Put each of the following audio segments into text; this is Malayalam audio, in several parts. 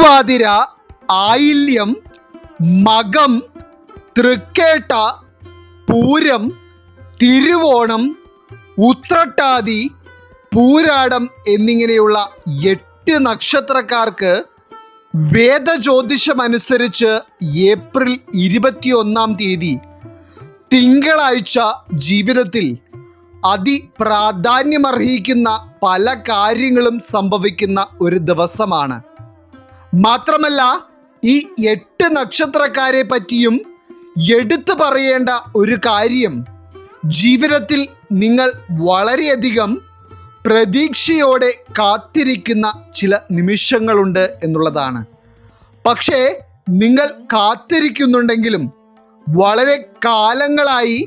തിരുവാതിര, ആയില്യം, മകം, തൃക്കേട്ട, പൂരം, തിരുവോണം, ഉത്രട്ടാതി, പൂരാടം എന്നിങ്ങനെയുള്ള 8 നക്ഷത്രക്കാർക്ക് വേദജ്യോതിഷമനുസരിച്ച് ഏപ്രിൽ 21-ാം തീയതി തിങ്കളാഴ്ച ജീവിതത്തിൽ അതിപ്രാധാന്യമർഹിക്കുന്ന പല കാര്യങ്ങളും സംഭവിക്കുന്ന ഒരു ദിവസമാണ്. മാത്രമല്ല, ഈ 8 നക്ഷത്രക്കാരെ പറ്റിയും എടുത്തു പറയേണ്ട ഒരു കാര്യം, ജീവിതത്തിൽ നിങ്ങൾ വളരെയധികം പ്രതീക്ഷയോടെ കാത്തിരിക്കുന്ന ചില നിമിഷങ്ങളുണ്ട് എന്നുള്ളതാണ്. പക്ഷേ നിങ്ങൾ കാത്തിരിക്കുന്നുണ്ടെങ്കിലും വളരെ കാലങ്ങളായി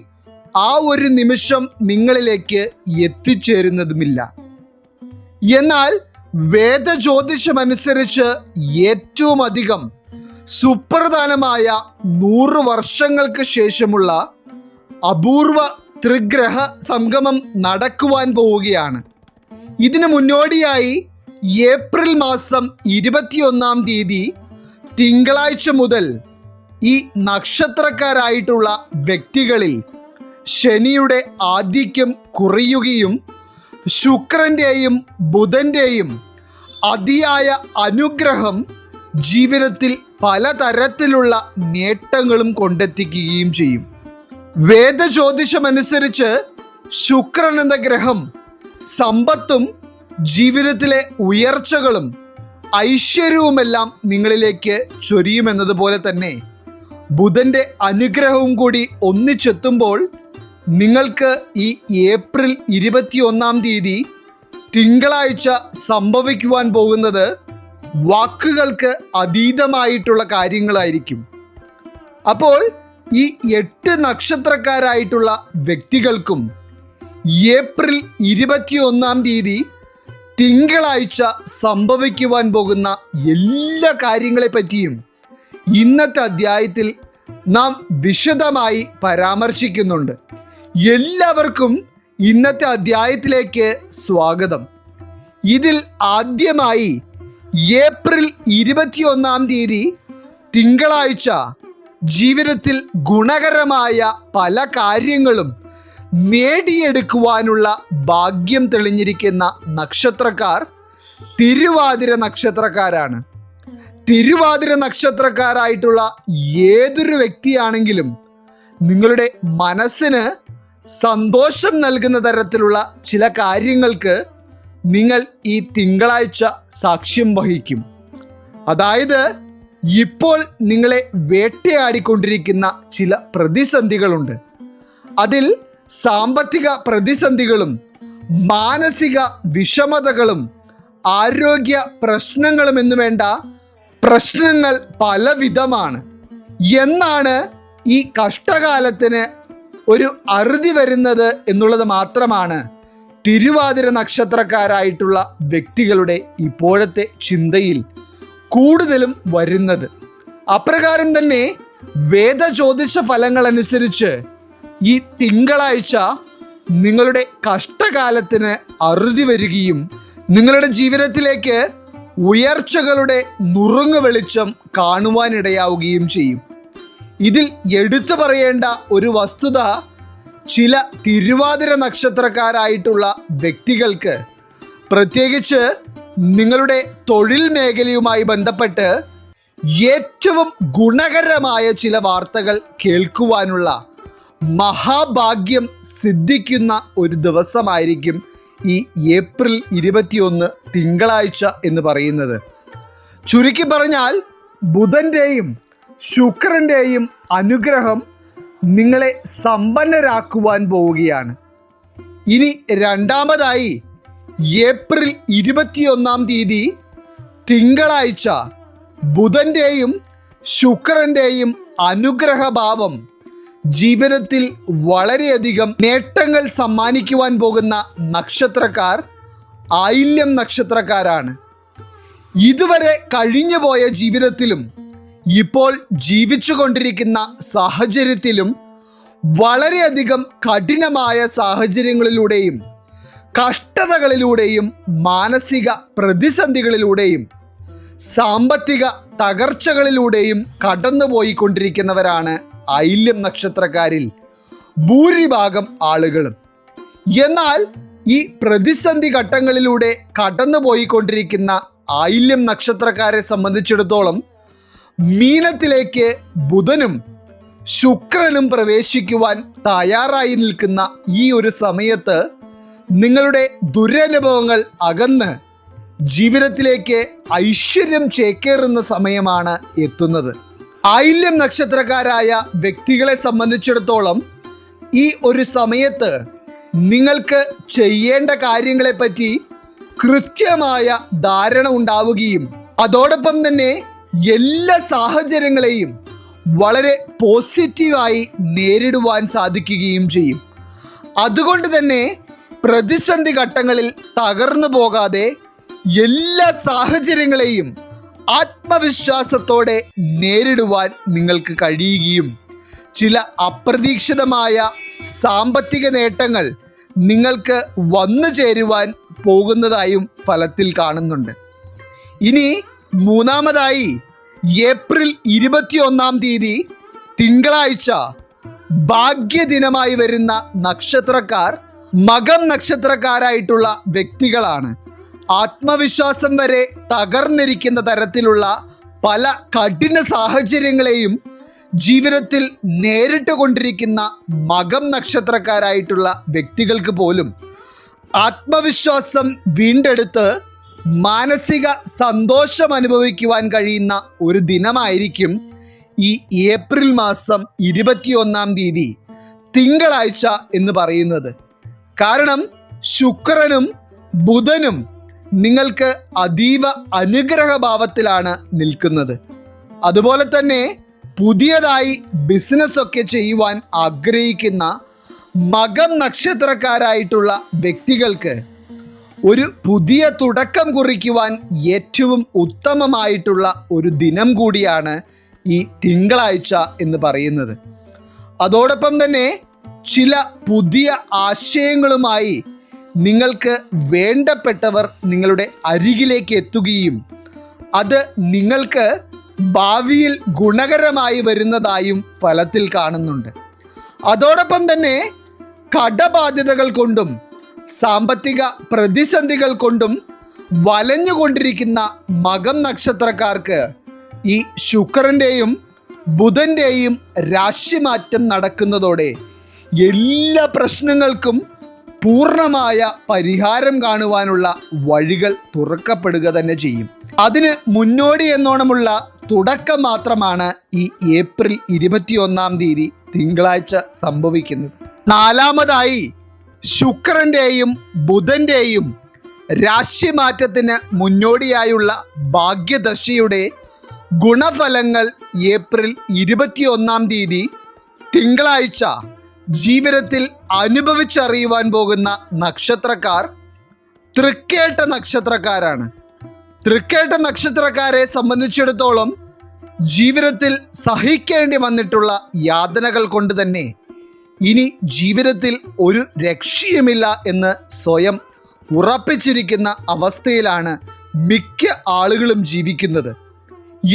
ആ ഒരു നിമിഷം നിങ്ങളിലേക്ക് എത്തിച്ചേരുന്നതുമില്ല. എന്നാൽ വേദജ്യോതിഷമനുസരിച്ച് ഏറ്റവും അധികം സുപ്രധാനമായ 100 വർഷങ്ങൾക്ക് ശേഷമുള്ള അപൂർവ ത്രിഗ്രഹ സംഗമം നടക്കുവാൻ പോവുകയാണ്. ഇതിനു മുന്നോടിയായി ഏപ്രിൽ മാസം 21-ാം തീയതി തിങ്കളാഴ്ച മുതൽ ഈ നക്ഷത്രക്കാരായിട്ടുള്ള വ്യക്തികളിൽ ശനിയുടെ ആധിക്യം കുറയുകയും ശുക്രൻ്റെയും ബുധൻ്റെയും അതിയായ അനുഗ്രഹം ജീവിതത്തിൽ പലതരത്തിലുള്ള നേട്ടങ്ങളും കൊണ്ടെത്തിക്കുകയും ചെയ്യും. വേദജ്യോതിഷമനുസരിച്ച് ശുക്രൻ എന്ന ഗ്രഹം സമ്പത്തും ജീവിതത്തിലെ ഉയർച്ചകളും ഐശ്വര്യവുമെല്ലാം നിങ്ങളിലേക്ക് ചൊരിയുമെന്നതുപോലെ തന്നെ ബുധൻ്റെ അനുഗ്രഹവും കൂടി ഒന്നിച്ചെത്തുമ്പോൾ നിങ്ങൾക്ക് ഈ ഏപ്രിൽ 21-ാം തീയതി തിങ്കളാഴ്ച സംഭവിക്കുവാൻ പോകുന്നത് വാക്കുകൾക്ക് അതീതമായിട്ടുള്ള കാര്യങ്ങളായിരിക്കും. അപ്പോൾ ഈ 8 നക്ഷത്രക്കാരായിട്ടുള്ള വ്യക്തികൾക്കും ഏപ്രിൽ 21-ാം തീയതി തിങ്കളാഴ്ച സംഭവിക്കുവാൻ പോകുന്ന എല്ലാ കാര്യങ്ങളെ പറ്റിയും ഇന്നത്തെ അധ്യായത്തിൽ നാം വിശദമായി പരാമർശിക്കുന്നുണ്ട്. എല്ലാവർക്കും ഇന്നത്തെ അധ്യായത്തിലേക്ക് സ്വാഗതം. ഇതിൽ ആദ്യമായി ഏപ്രിൽ 21-ാം തീയതി തിങ്കളാഴ്ച ജീവിതത്തിൽ ഗുണകരമായ പല കാര്യങ്ങളും നേടിയെടുക്കുവാനുള്ള ഭാഗ്യം തെളിഞ്ഞിരിക്കുന്ന നക്ഷത്രക്കാർ തിരുവാതിര നക്ഷത്രക്കാരാണ്. തിരുവാതിര നക്ഷത്രക്കാരായിട്ടുള്ള ഏതൊരു വ്യക്തിയാണെങ്കിലും നിങ്ങളുടെ മനസ്സിന് സന്തോഷം നൽകുന്ന തരത്തിലുള്ള ചില കാര്യങ്ങൾക്ക് നിങ്ങൾ ഈ തിങ്കളാഴ്ച സാക്ഷ്യം വഹിക്കും. അതായത് ഇപ്പോൾ നിങ്ങളെ വേട്ടയാടിക്കൊണ്ടിരിക്കുന്ന ചില പ്രതിസന്ധികളുണ്ട്. അതിൽ സാമ്പത്തിക പ്രതിസന്ധികളും മാനസിക വിഷമതകളും ആരോഗ്യ പ്രശ്നങ്ങളും എന്നു വേണ്ട പ്രശ്നങ്ങൾ പലവിധമാണ്. എന്നാണ് ഈ കഷ്ടകാലത്തിന് ഒരു അറുതി വരുന്നത് എന്നുള്ളത് മാത്രമാണ് തിരുവാതിര നക്ഷത്രക്കാരായിട്ടുള്ള വ്യക്തികളുടെ ഇപ്പോഴത്തെ ചിന്തയിൽ കൂടുതലും വരുന്നത്. അപ്രകാരം തന്നെ വേദജ്യോതിഷ ഫലങ്ങൾ അനുസരിച്ച് ഈ തിങ്കളാഴ്ച നിങ്ങളുടെ കഷ്ടകാലത്തിന് അറുതി വരികയും നിങ്ങളുടെ ജീവിതത്തിലേക്ക് ഉയർച്ചകളുടെ നുറുങ്ങ് വെളിച്ചം കാണുവാനിടയാവുകയും ചെയ്യും. ഇതിൽ എടുത്തു പറയേണ്ട ഒരു വസ്തുത, ചില തിരുവാതിര നക്ഷത്രക്കാരായിട്ടുള്ള വ്യക്തികൾക്ക് പ്രത്യേകിച്ച് നിങ്ങളുടെ തൊഴിൽ മേഖലയുമായി ബന്ധപ്പെട്ട് ഏറ്റവും ഗുണകരമായ ചില വാർത്തകൾ കേൾക്കുവാനുള്ള മഹാഭാഗ്യം സിദ്ധിക്കുന്ന ഒരു ദിവസമായിരിക്കും ഈ ഏപ്രിൽ 21 തിങ്കളാഴ്ച എന്ന് പറയുന്നത്. ചുരുക്കി പറഞ്ഞാൽ ബുധൻ്റെയും ശുക്രൻ്റെയും അനുഗ്രഹം നിങ്ങളെ സമ്പന്നരാക്കുവാൻ പോവുകയാണ്. ഇനി രണ്ടാമതായി ഏപ്രിൽ 21-ാം തീയതി തിങ്കളാഴ്ച ബുധൻ്റെയും ശുക്രൻ്റെയും അനുഗ്രഹഭാവം ജീവിതത്തിൽ വളരെയധികം നേട്ടങ്ങൾ സമ്മാനിക്കുവാൻ പോകുന്ന നക്ഷത്രക്കാർ ആയില്യം നക്ഷത്രക്കാരാണ്. ഇതുവരെ കഴിഞ്ഞുപോയ ജീവിതത്തിലും ഇപ്പോൾ ജീവിച്ചു കൊണ്ടിരിക്കുന്ന സാഹചര്യത്തിലും വളരെയധികം കഠിനമായ സാഹചര്യങ്ങളിലൂടെയും കഷ്ടതകളിലൂടെയും മാനസിക പ്രതിസന്ധികളിലൂടെയും സാമ്പത്തിക തകർച്ചകളിലൂടെയും കടന്നുപോയിക്കൊണ്ടിരിക്കുന്നവരാണ് ആയില്യം നക്ഷത്രക്കാരിൽ ഭൂരിഭാഗം ആളുകളും. എന്നാൽ ഈ പ്രതിസന്ധി ഘട്ടങ്ങളിലൂടെ കടന്നുപോയിക്കൊണ്ടിരിക്കുന്ന ആയില്യം നക്ഷത്രക്കാരെ സംബന്ധിച്ചിടത്തോളം മീനത്തിലേക്ക് ബുധനും ശുക്രനും പ്രവേശിക്കുവാൻ തയ്യാറായി നിൽക്കുന്ന ഈ ഒരു സമയത്ത് നിങ്ങളുടെ ദുരനുഭവങ്ങൾ അകന്ന് ജീവിതത്തിലേക്ക് ഐശ്വര്യം ചേക്കേറുന്ന സമയമാണ് എത്തുന്നത്. ആയില്യം നക്ഷത്രക്കാരായ വ്യക്തികളെ സംബന്ധിച്ചിടത്തോളം ഈ ഒരു സമയത്ത് നിങ്ങൾക്ക് ചെയ്യേണ്ട കാര്യങ്ങളെപ്പറ്റി കൃത്യമായ ധാരണ ഉണ്ടാവുകയും അതോടൊപ്പം തന്നെ എല്ലാ സാഹചര്യങ്ങളെയും വളരെ പോസിറ്റീവായി നേരിടുവാൻ സാധിക്കുകയും ചെയ്യും. അതുകൊണ്ട് തന്നെ പ്രതിസന്ധി ഘട്ടങ്ങളിൽ തകർന്നു പോകാതെ എല്ലാ സാഹചര്യങ്ങളെയും ആത്മവിശ്വാസത്തോടെ നേരിടുവാൻ നിങ്ങൾക്ക് കഴിയുകയും ചില അപ്രതീക്ഷിതമായ സാമ്പത്തിക നേട്ടങ്ങൾ നിങ്ങൾക്ക് വന്നു ചേരുവാൻ പോകുന്നതായും ഫലത്തിൽ കാണുന്നുണ്ട്. ഇനി മൂന്നാമതായി ഏപ്രിൽ 21 തീയതി തിങ്കളാഴ്ച ഭാഗ്യദിനമായി വരുന്ന നക്ഷത്രക്കാർ മകം നക്ഷത്രക്കാരായിട്ടുള്ള വ്യക്തികളാണ്. ആത്മവിശ്വാസം വരെ തകർന്നിരിക്കുന്ന തരത്തിലുള്ള പല കഠിന സാഹചര്യങ്ങളെയും ജീവിതത്തിൽ നേരിട്ട് കൊണ്ടിരിക്കുന്ന മകം നക്ഷത്രക്കാരായിട്ടുള്ള വ്യക്തികൾക്ക് പോലും ആത്മവിശ്വാസം വീണ്ടെടുത്ത് മാനസിക സന്തോഷം അനുഭവിക്കുവാൻ കഴിയുന്ന ഒരു ദിനമായിരിക്കും ഈ ഏപ്രിൽ മാസം 21 തീയതി തിങ്കളാഴ്ച എന്ന് പറയുന്നത്. കാരണം ശുക്രനും ബുധനും നിങ്ങൾക്ക് അതീവ അനുഗ്രഹഭാവത്തിലാണ് നിൽക്കുന്നത്. അതുപോലെ തന്നെ പുതിയതായി ബിസിനസ് ഒക്കെ ചെയ്യുവാൻ ആഗ്രഹിക്കുന്ന മകം നക്ഷത്രക്കാരായിട്ടുള്ള വ്യക്തികൾക്ക് ഒരു പുതിയ തുടക്കം കുറിക്കുവാൻ ഏറ്റവും ഉത്തമമായിട്ടുള്ള ഒരു ദിനം കൂടിയാണ് ഈ തിങ്കളാഴ്ച എന്ന് പറയുന്നത്. അതോടൊപ്പം തന്നെ ചില പുതിയ ആശയങ്ങളുമായി നിങ്ങൾക്ക് വേണ്ടപ്പെട്ടവർ നിങ്ങളുടെ അരികിലേക്ക് എത്തുകയും അത് നിങ്ങൾക്ക് ഭാവിയിൽ ഗുണകരമായി വരുന്നതായും ഫലത്തിൽ കാണുന്നുണ്ട്. അതോടൊപ്പം തന്നെ കടബാധ്യതകൾ കൊണ്ടും സാമ്പത്തിക പ്രതിസന്ധികൾ കൊണ്ടും വലഞ്ഞുകൊണ്ടിരിക്കുന്ന മകം നക്ഷത്രക്കാർക്ക് ഈ ശുക്രൻ്റെയും ബുധൻ്റെയും രാശിമാറ്റം നടക്കുന്നതോടെ എല്ലാ പ്രശ്നങ്ങൾക്കും പൂർണ്ണമായ പരിഹാരം കാണുവാനുള്ള വഴികൾ തുറക്കപ്പെടുക തന്നെ ചെയ്യും. അതിന് മുന്നോടി എന്നോണമുള്ള തുടക്കം മാത്രമാണ് ഈ ഏപ്രിൽ 21 തീയതി തിങ്കളാഴ്ച സംഭവിക്കുന്നത്. നാലാമതായി ശുക്രൻ്റെയും ബുധൻ്റെയും രാശിമാറ്റത്തിന് മുന്നോടിയായുള്ള ഭാഗ്യദശയുടെ ഗുണഫലങ്ങൾ ഏപ്രിൽ 21 തീയതി തിങ്കളാഴ്ച ജീവിതത്തിൽ അനുഭവിച്ചറിയുവാൻ പോകുന്ന നക്ഷത്രക്കാർ തൃക്കേട്ട നക്ഷത്രക്കാരാണ്. തൃക്കേട്ട നക്ഷത്രക്കാരെ സംബന്ധിച്ചിടത്തോളം ജീവിതത്തിൽ സഹിക്കേണ്ടി വന്നിട്ടുള്ള യാതനകൾ കൊണ്ട് തന്നെ ഇനി ജീവിതത്തിൽ ഒരു രക്ഷയുമില്ല എന്ന് സ്വയം ഉറപ്പിച്ചിരിക്കുന്ന അവസ്ഥയിലാണ് മിക്ക ആളുകളും ജീവിക്കുന്നത്.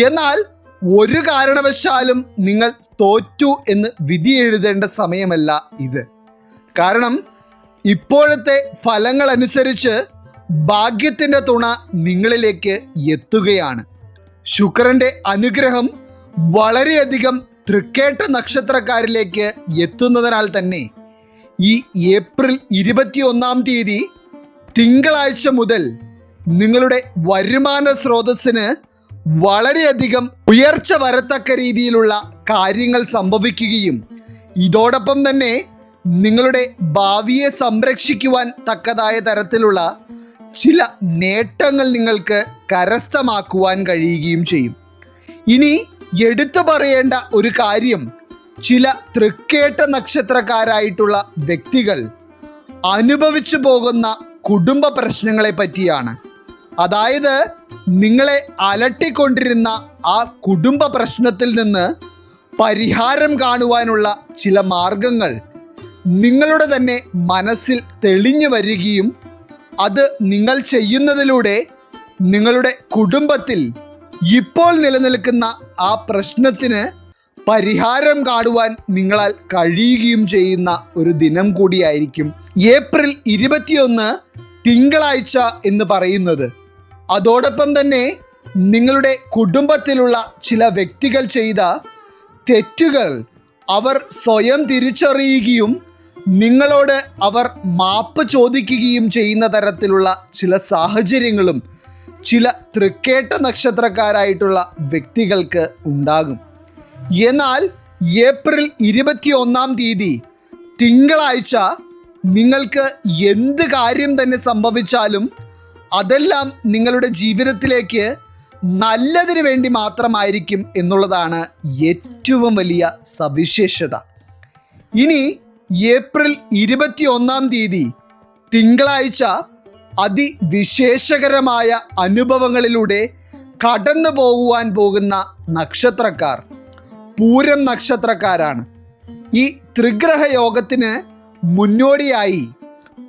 എന്നാൽ ഒരു കാരണവശാലും നിങ്ങൾ തോറ്റു എന്ന് വിധി എഴുതേണ്ട സമയമല്ല ഇത്. കാരണം ഇപ്പോഴത്തെ ഫലങ്ങൾ അനുസരിച്ച് ഭാഗ്യത്തിൻ്റെ തുണ നിങ്ങളിലേക്ക് എത്തുകയാണ്. ശുക്രൻ്റെ അനുഗ്രഹം വളരെയധികം തൃക്കേട്ട നക്ഷത്രക്കാരിലേക്ക് എത്തുന്നതിനാൽ തന്നെ ഈ ഏപ്രിൽ 21 തീയതി തിങ്കളാഴ്ച മുതൽ നിങ്ങളുടെ വരുമാന സ്രോതസ്സിന് വളരെയധികം ഉയർച്ച വരത്തക്ക രീതിയിലുള്ള കാര്യങ്ങൾ സംഭവിക്കുകയും ഇതോടൊപ്പം തന്നെ നിങ്ങളുടെ ഭാവിയെ സംരക്ഷിക്കുവാൻ തക്കതായ തരത്തിലുള്ള ചില നേട്ടങ്ങൾ നിങ്ങൾക്ക് കരസ്ഥമാക്കുവാൻ കഴിയുകയും ചെയ്യും. ഇനി എടുത്തു പറയേണ്ട ഒരു കാര്യം, ചില തൃക്കേട്ട നക്ഷത്രക്കാരായിട്ടുള്ള വ്യക്തികൾ അനുഭവിച്ചു പോകുന്ന കുടുംബ പ്രശ്നങ്ങളെ പറ്റിയാണ്. അതായത് നിങ്ങളെ അലട്ടിക്കൊണ്ടിരുന്ന ആ കുടുംബ പ്രശ്നത്തിൽ നിന്ന് പരിഹാരം കാണുവാനുള്ള ചില മാർഗങ്ങൾ നിങ്ങളുടെ തന്നെ മനസ്സിൽ തെളിഞ്ഞു വരികയും അത് നിങ്ങൾ ചെയ്യുന്നതിലൂടെ നിങ്ങളുടെ കുടുംബത്തിൽ ഇപ്പോൾ നിലനിൽക്കുന്ന ആ പ്രശ്നത്തിന് പരിഹാരം കാണുവാൻ നിങ്ങളാൽ കഴിയുകയും ചെയ്യുന്ന ഒരു ദിനം കൂടിയായിരിക്കും ഏപ്രിൽ 21 തിങ്കളാഴ്ച എന്ന് പറയുന്നത്. അതോടൊപ്പം തന്നെ നിങ്ങളുടെ കുടുംബത്തിലുള്ള ചില വ്യക്തികൾ ചെയ്ത തെറ്റുകൾ അവർ സ്വയം തിരിച്ചറിയുകയും നിങ്ങളോട് അവർ മാപ്പ് ചോദിക്കുകയും ചെയ്യുന്ന തരത്തിലുള്ള ചില സാഹചര്യങ്ങളും ചില തൃക്കേട്ട നക്ഷത്രക്കാരായിട്ടുള്ള വ്യക്തികൾക്ക് ഉണ്ടാകും. എന്നാൽ ഏപ്രിൽ 21 തിങ്കളാഴ്ച നിങ്ങൾക്ക് എന്ത് കാര്യം തന്നെ സംഭവിച്ചാലും അതെല്ലാം നിങ്ങളുടെ ജീവിതത്തിലേക്ക് നല്ലതിന് വേണ്ടി മാത്രമായിരിക്കും എന്നുള്ളതാണ് ഏറ്റവും വലിയ സവിശേഷത. ഇനി ഏപ്രിൽ 21 തിങ്കളാഴ്ച അതിവിശേഷകരമായ അനുഭവങ്ങളിലൂടെ കടന്നു പോകുവാൻ പോകുന്ന നക്ഷത്രക്കാർ പൂരം നക്ഷത്രക്കാരാണ്. ഈ ത്രിഗ്രഹ യോഗത്തിന് മുന്നോടിയായി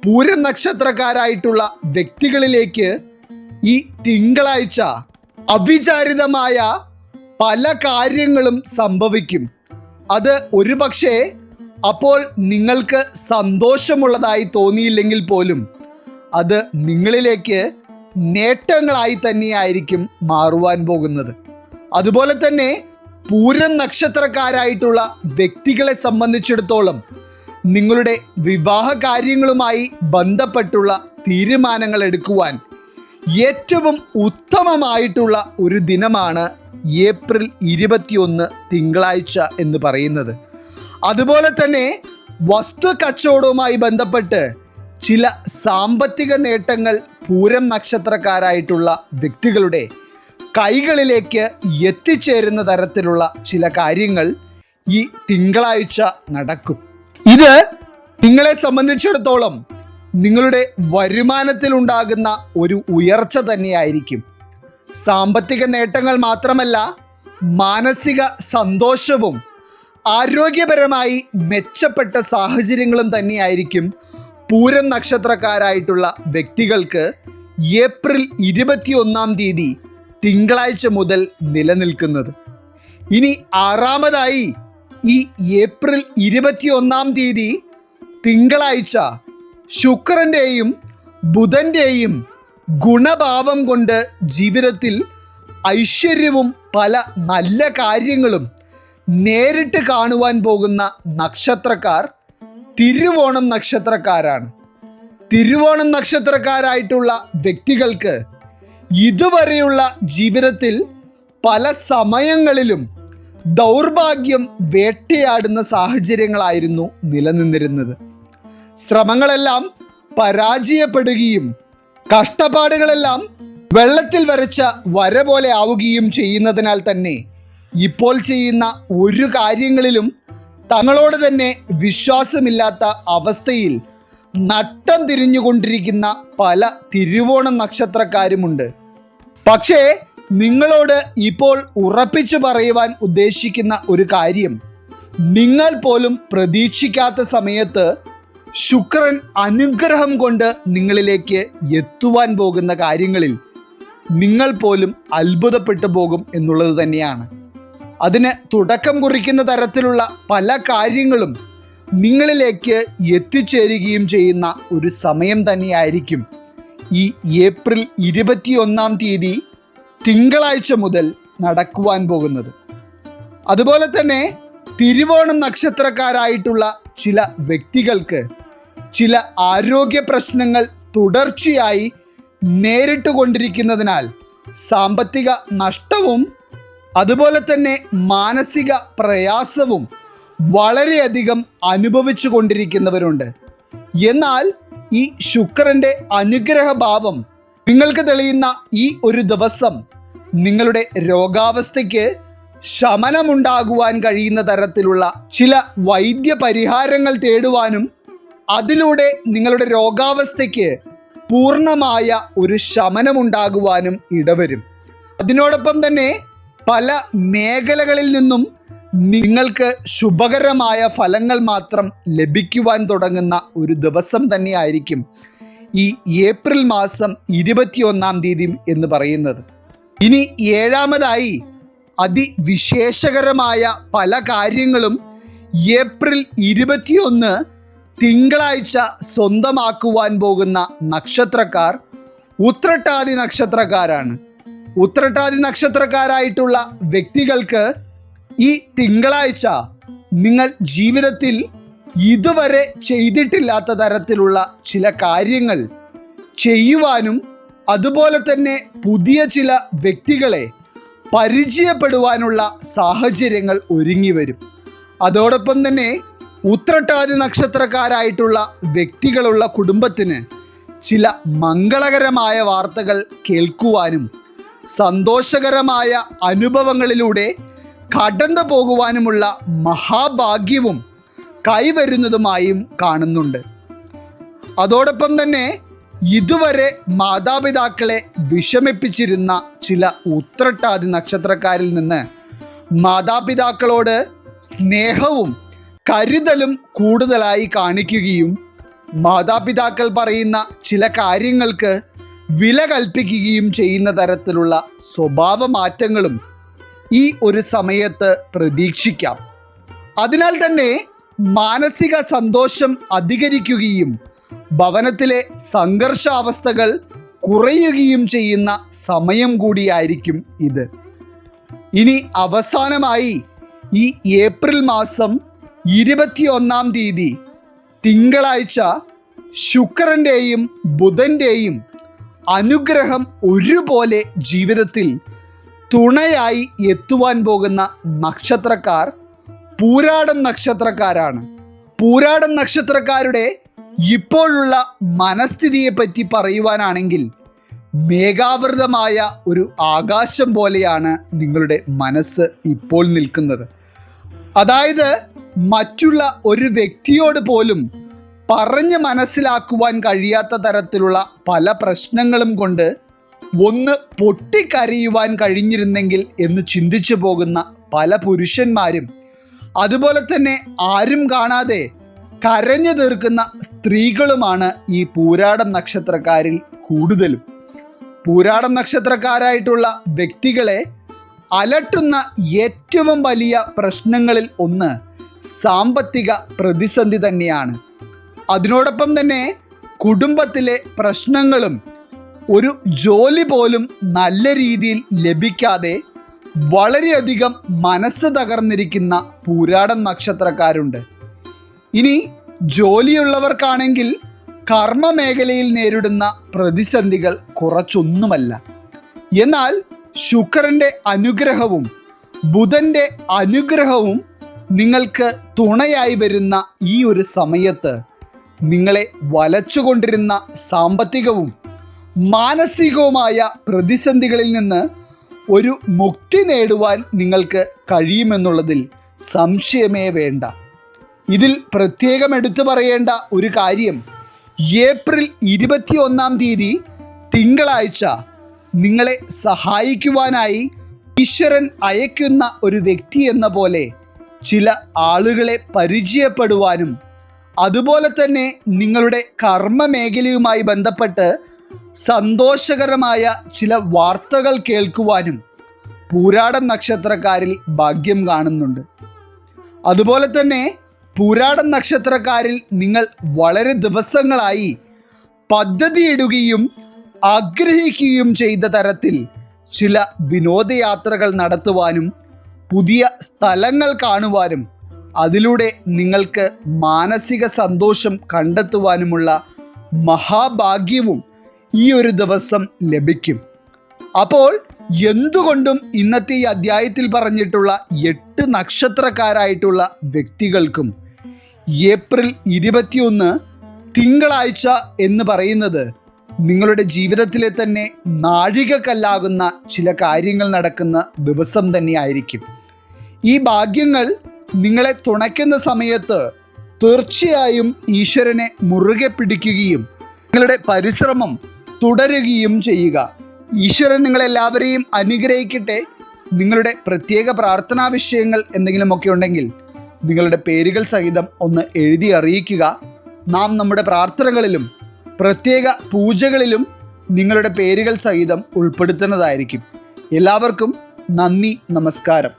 പൂരം നക്ഷത്രക്കാരായിട്ടുള്ള വ്യക്തികളിലേക്ക് ഈ തിങ്കളാഴ്ച അവിചാരിതമായ പല കാര്യങ്ങളും സംഭവിക്കും. അത് ഒരുപക്ഷെ അപ്പോൾ നിങ്ങൾക്ക് സന്തോഷമുള്ളതായി തോന്നിയില്ലെങ്കിൽ പോലും അത് നിങ്ങളിലേക്ക് നേട്ടങ്ങളായി തന്നെയായിരിക്കും മാറുവാൻ പോകുന്നത്. അതുപോലെ തന്നെ പൂരം നക്ഷത്രക്കാരായിട്ടുള്ള വ്യക്തികളെ സംബന്ധിച്ചിടത്തോളം നിങ്ങളുടെ വിവാഹ കാര്യങ്ങളുമായി ബന്ധപ്പെട്ടുള്ള തീരുമാനങ്ങൾ എടുക്കുവാൻ ഏറ്റവും ഉത്തമമായിട്ടുള്ള ഒരു ദിനമാണ് ഏപ്രിൽ 21 തിങ്കളാഴ്ച എന്ന് പറയുന്നത്. അതുപോലെ തന്നെ വസ്തു കച്ചവടവുമായി ബന്ധപ്പെട്ട് ചില സാമ്പത്തിക നേട്ടങ്ങൾ പൂരം നക്ഷത്രക്കാരായിട്ടുള്ള വ്യക്തികളുടെ കൈകളിലേക്ക് എത്തിച്ചേരുന്ന തരത്തിലുള്ള ചില കാര്യങ്ങൾ ഈ തിങ്കളാഴ്ച നടക്കും. ഇത് നിങ്ങളെ സംബന്ധിച്ചിടത്തോളം നിങ്ങളുടെ വരുമാനത്തിൽ ഉണ്ടാകുന്ന ഒരു ഉയർച്ച തന്നെയായിരിക്കും. സാമ്പത്തിക നേട്ടങ്ങൾ മാത്രമല്ല, മാനസിക സന്തോഷവും ആരോഗ്യപരമായി മെച്ചപ്പെട്ട സാഹചര്യങ്ങളും തന്നെയായിരിക്കും പൂരം നക്ഷത്രക്കാരായിട്ടുള്ള വ്യക്തികൾക്ക് ഏപ്രിൽ 21 തിങ്കളാഴ്ച മുതൽ നിലനിൽക്കുന്നത്. ഇനി ആറാമതായി ഈ ഏപ്രിൽ 21 തിങ്കളാഴ്ച ശുക്രൻ്റെയും ബുധൻ്റെയും ഗുണഭാവം കൊണ്ട് ജീവിതത്തിൽ ഐശ്വര്യവും പല നല്ല കാര്യങ്ങളും നേരിട്ട് കാണുവാൻ പോകുന്ന നക്ഷത്രക്കാർ തിരുവോണം നക്ഷത്രക്കാരാണ്. തിരുവോണം നക്ഷത്രക്കാരായിട്ടുള്ള വ്യക്തികൾക്ക് ഇതുവരെയുള്ള ജീവിതത്തിൽ പല സമയങ്ങളിലും ദൗർഭാഗ്യം വേട്ടയാടുന്ന സാഹചര്യങ്ങളായിരുന്നു നിലനിന്നിരുന്നത്. ശ്രമങ്ങളെല്ലാം പരാജയപ്പെടുകയും കഷ്ടപ്പാടുകളെല്ലാം വെള്ളത്തിൽ വരച്ച വര പോലെ ആവുകയും ചെയ്യുന്നതിനാൽ തന്നെ ഇപ്പോൾ ചെയ്യുന്ന ഒരു കാര്യങ്ങളിലും തങ്ങളോട് തന്നെ വിശ്വാസമില്ലാത്ത അവസ്ഥയിൽ നട്ടം തിരിഞ്ഞുകൊണ്ടിരിക്കുന്ന പല തിരുവോണം നക്ഷത്രക്കാരുമുണ്ട്. പക്ഷേ നിങ്ങളോട് ഇപ്പോൾ ഉറപ്പിച്ചു പറയുവാൻ ഉദ്ദേശിക്കുന്ന ഒരു കാര്യം, നിങ്ങൾ പോലും പ്രതീക്ഷിക്കാത്ത സമയത്ത് ശുക്രൻ അനുഗ്രഹം കൊണ്ട് നിങ്ങളിലേക്ക് എത്തുവാൻ പോകുന്ന കാര്യങ്ങളിൽ നിങ്ങൾ പോലും അത്ഭുതപ്പെട്ടു പോകും എന്നുള്ളത് തന്നെയാണ്. അതിന് തുടക്കം കുറിക്കുന്ന തരത്തിലുള്ള പല കാര്യങ്ങളും നിങ്ങളിലേക്ക് എത്തിച്ചേരുകയും ചെയ്യുന്ന ഒരു സമയം തന്നെയായിരിക്കും ഈ ഏപ്രിൽ 21 തിങ്കളാഴ്ച മുതൽ നടക്കുവാൻ പോകുന്നത്. അതുപോലെ തന്നെ തിരുവോണം നക്ഷത്രക്കാരായിട്ടുള്ള ചില വ്യക്തികൾക്ക് ചില ആരോഗ്യ പ്രശ്നങ്ങൾ തുടർച്ചയായി നേരിട്ട് കൊണ്ടിരിക്കുന്നതിനാൽ സാമ്പത്തിക നഷ്ടവും അതുപോലെ തന്നെ മാനസിക പ്രയാസവും വളരെയധികം അനുഭവിച്ചു കൊണ്ടിരിക്കുന്നവരുണ്ട്. എന്നാൽ ഈ ശുക്രൻ്റെ അനുഗ്രഹഭാവം നിങ്ങൾക്ക് തെളിയുന്ന ഈ ഒരു ദിവസം നിങ്ങളുടെ രോഗാവസ്ഥയ്ക്ക് ശമനമുണ്ടാകുവാൻ കഴിയുന്ന തരത്തിലുള്ള ചില വൈദ്യപരിഹാരങ്ങൾ തേടുവാനും അതിലൂടെ നിങ്ങളുടെ രോഗാവസ്ഥയ്ക്ക് പൂർണ്ണമായ ഒരു ശമനമുണ്ടാകുവാനും ഇടവരും. അതിനോടൊപ്പം തന്നെ പല മേഖലകളിൽ നിന്നും നിങ്ങൾക്ക് ശുഭകരമായ ഫലങ്ങൾ മാത്രം ലഭിക്കുവാൻ തുടങ്ങുന്ന ഒരു ദിവസം തന്നെയായിരിക്കും ഈ ഏപ്രിൽ മാസം 21 എന്ന് പറയുന്നത്. ഇനി ഏഴാമതായി അതിവിശേഷകരമായ പല കാര്യങ്ങളും ഏപ്രിൽ 21 തിങ്കളാഴ്ച സ്വന്തമാക്കുവാൻ പോകുന്ന നക്ഷത്രക്കാർ ഉത്രട്ടാതി നക്ഷത്രക്കാരാണ്. ഉത്രട്ടാതി നക്ഷത്രക്കാരായിട്ടുള്ള വ്യക്തികൾക്ക് ഈ തിങ്കളാഴ്ച നിങ്ങൾ ജീവിതത്തിൽ ഇതുവരെ ചെയ്തിട്ടില്ലാത്ത തരത്തിലുള്ള ചില കാര്യങ്ങൾ ചെയ്യുവാനും അതുപോലെ തന്നെ പുതിയ ചില വ്യക്തികളെ പരിചയപ്പെടുവാനുള്ള സാഹചര്യങ്ങൾ ഒരുങ്ങി വരും. അതോടൊപ്പം തന്നെ ഉത്രട്ടാതി നക്ഷത്രക്കാരായിട്ടുള്ള വ്യക്തികളുള്ള കുടുംബത്തിന് ചില മംഗളകരമായ വാർത്തകൾ കേൾക്കുവാനും സന്തോഷകരമായ അനുഭവങ്ങളിലൂടെ കടന്നു പോകുവാനുമുള്ള മഹാഭാഗ്യവും കൈവരുന്നതുമായും കാണുന്നുണ്ട്. അതോടൊപ്പം തന്നെ ഇതുവരെ മാതാപിതാക്കളെ വിഷമിപ്പിച്ചിരുന്ന ചില ഉത്രട്ടാതി നക്ഷത്രക്കാരിൽ നിന്ന് മാതാപിതാക്കളോട് സ്നേഹവും കരുതലും കൂടുതലായി കാണിക്കുകയും മാതാപിതാക്കൾ പറയുന്ന ചില കാര്യങ്ങൾക്ക് വില കൽപ്പിക്കുകയും ചെയ്യുന്ന തരത്തിലുള്ള സ്വഭാവ മാറ്റങ്ങളും ഈ ഒരു സമയത്ത് പ്രതീക്ഷിക്കാം. അതിനാൽ തന്നെ മാനസിക സന്തോഷം അധികരിക്കുകയും ഭവനത്തിലെ സംഘർഷാവസ്ഥകൾ കുറയുകയും ചെയ്യുന്ന സമയം കൂടിയായിരിക്കും ഇത്. ഇനി അവസാനമായി ഈ ഏപ്രിൽ മാസം 21 തീയതി തിങ്കളാഴ്ച ശുക്രൻ്റെയും ബുധൻ്റെയും അനുഗ്രഹം ഒരുപോലെ ജീവിതത്തിൽ തുണയായി എത്തുവാൻ പോകുന്ന നക്ഷത്രക്കാർ പൂരാടം നക്ഷത്രക്കാരാണ്. പൂരാടം നക്ഷത്രക്കാരുടെ ഇപ്പോഴുള്ള മനസ്ഥിതിയെ പറ്റി പറയുവാനാണെങ്കിൽ മേഘാവൃതമായ ഒരു ആകാശം പോലെയാണ് നിങ്ങളുടെ മനസ്സ് ഇപ്പോൾ നിൽക്കുന്നത്. അതായത് മറ്റുള്ള ഒരു വ്യക്തിയോട് പോലും പറഞ്ഞ് മനസ്സിലാക്കുവാൻ കഴിയാത്ത തരത്തിലുള്ള പല പ്രശ്നങ്ങളും കൊണ്ട് ഒന്ന് പൊട്ടിക്കരയുവാൻ കഴിഞ്ഞിരുന്നെങ്കിൽ എന്ന് ചിന്തിച്ചു പോകുന്ന പല പുരുഷന്മാരും അതുപോലെ തന്നെ ആരും കാണാതെ കരഞ്ഞു തീർക്കുന്ന സ്ത്രീകളുമാണ് ഈ പൂരാടം നക്ഷത്രക്കാരിൽ കൂടുതലും. പൂരാടം നക്ഷത്രക്കാരായിട്ടുള്ള വ്യക്തികളെ അലട്ടുന്ന ഏറ്റവും വലിയ പ്രശ്നങ്ങളിൽ ഒന്ന് സാമ്പത്തിക പ്രതിസന്ധി തന്നെയാണ്. അതിനോടൊപ്പം തന്നെ കുടുംബത്തിലെ പ്രശ്നങ്ങളും ഒരു ജോലി പോലും നല്ല രീതിയിൽ ലഭിക്കാതെ വളരെയധികം മനസ്സ് തകർന്നിരിക്കുന്ന പൂരാടം നക്ഷത്രക്കാരുണ്ട്. ഇനി ജോലിയുള്ളവർക്കാണെങ്കിൽ കർമ്മ മേഖലയിൽ നേരിടുന്ന പ്രതിസന്ധികൾ കുറച്ചൊന്നുമല്ല. എന്നാൽ ശുക്രൻ്റെ അനുഗ്രഹവും ബുധൻ്റെ അനുഗ്രഹവും നിങ്ങൾക്ക് തുണയായി വരുന്ന ഈ ഒരു സമയത്ത് നിങ്ങളെ വലച്ചുകൊണ്ടിരുന്ന സാമ്പത്തികവും മാനസികവുമായ പ്രതിസന്ധികളിൽ നിന്ന് ഒരു മുക്തി നേടുവാൻ നിങ്ങൾക്ക് കഴിയുമെന്നുള്ളതിൽ സംശയമേ വേണ്ട. ഇതിൽ പ്രത്യേകം എടുത്തു പറയേണ്ട ഒരു കാര്യം, ഏപ്രിൽ 21 തീയതി തിങ്കളാഴ്ച നിങ്ങളെ സഹായിക്കുവാനായി ഈശ്വരൻ അയക്കുന്ന ഒരു വ്യക്തി എന്ന പോലെ ചില ആളുകളെ പരിചയപ്പെടുവാനും അതുപോലെ തന്നെ നിങ്ങളുടെ കർമ്മ മേഖലയുമായി ബന്ധപ്പെട്ട് സന്തോഷകരമായ ചില വാർത്തകൾ കേൾക്കുവാനും പൂരാടം നക്ഷത്രക്കാരിൽ ഭാഗ്യം കാണുന്നുണ്ട്. അതുപോലെ തന്നെ പൂരാടം നക്ഷത്രക്കാരിൽ നിങ്ങൾ വളരെ ദിവസങ്ങളായി പദ്ധതിയിടുകയും ആഗ്രഹിക്കുകയും ചെയ്ത തരത്തിൽ ചില വിനോദയാത്രകൾ നടത്തുവാനും പുതിയ സ്ഥലങ്ങൾ കാണുവാനും അതിലൂടെ നിങ്ങൾക്ക് മാനസിക സന്തോഷം കണ്ടെത്തുവാനുമുള്ള മഹാഭാഗ്യവും ഈ ഒരു ദിവസം ലഭിക്കും. അപ്പോൾ എന്തുകൊണ്ടും ഇന്നത്തെ ഈ അധ്യായത്തിൽ പറഞ്ഞിട്ടുള്ള 8 നക്ഷത്രക്കാരായിട്ടുള്ള വ്യക്തികൾക്കും ഏപ്രിൽ 21 തിങ്കളാഴ്ച എന്ന് പറയുന്നത് നിങ്ങളുടെ ജീവിതത്തിലെ തന്നെ നാഴികക്കല്ലാകുന്ന ചില കാര്യങ്ങൾ നടക്കുന്ന ദിവസം തന്നെയായിരിക്കും. ഈ ഭാഗ്യങ്ങൾ നിങ്ങളെ തുണയ്ക്കുന്ന സമയത്ത് തീർച്ചയായും ഈശ്വരനെ മുറുകെ പിടിക്കുകയും നിങ്ങളുടെ പരിശ്രമം തുടരുകയും ചെയ്യുക. ഈശ്വരൻ നിങ്ങളെല്ലാവരെയും അനുഗ്രഹിക്കട്ടെ. നിങ്ങളുടെ പ്രത്യേക പ്രാർത്ഥനാ വിഷയങ്ങൾ എന്തെങ്കിലുമൊക്കെ ഉണ്ടെങ്കിൽ നിങ്ങളുടെ പേരുകൾ സഹിതം ഒന്ന് എഴുതി അറിയിക്കുക. നാം നമ്മുടെ പ്രാർത്ഥനകളിലും പ്രത്യേക പൂജകളിലും നിങ്ങളുടെ പേരുകൾ സഹിതം ഉൾപ്പെടുത്തുന്നതായിരിക്കും. എല്ലാവർക്കും നന്ദി, നമസ്കാരം.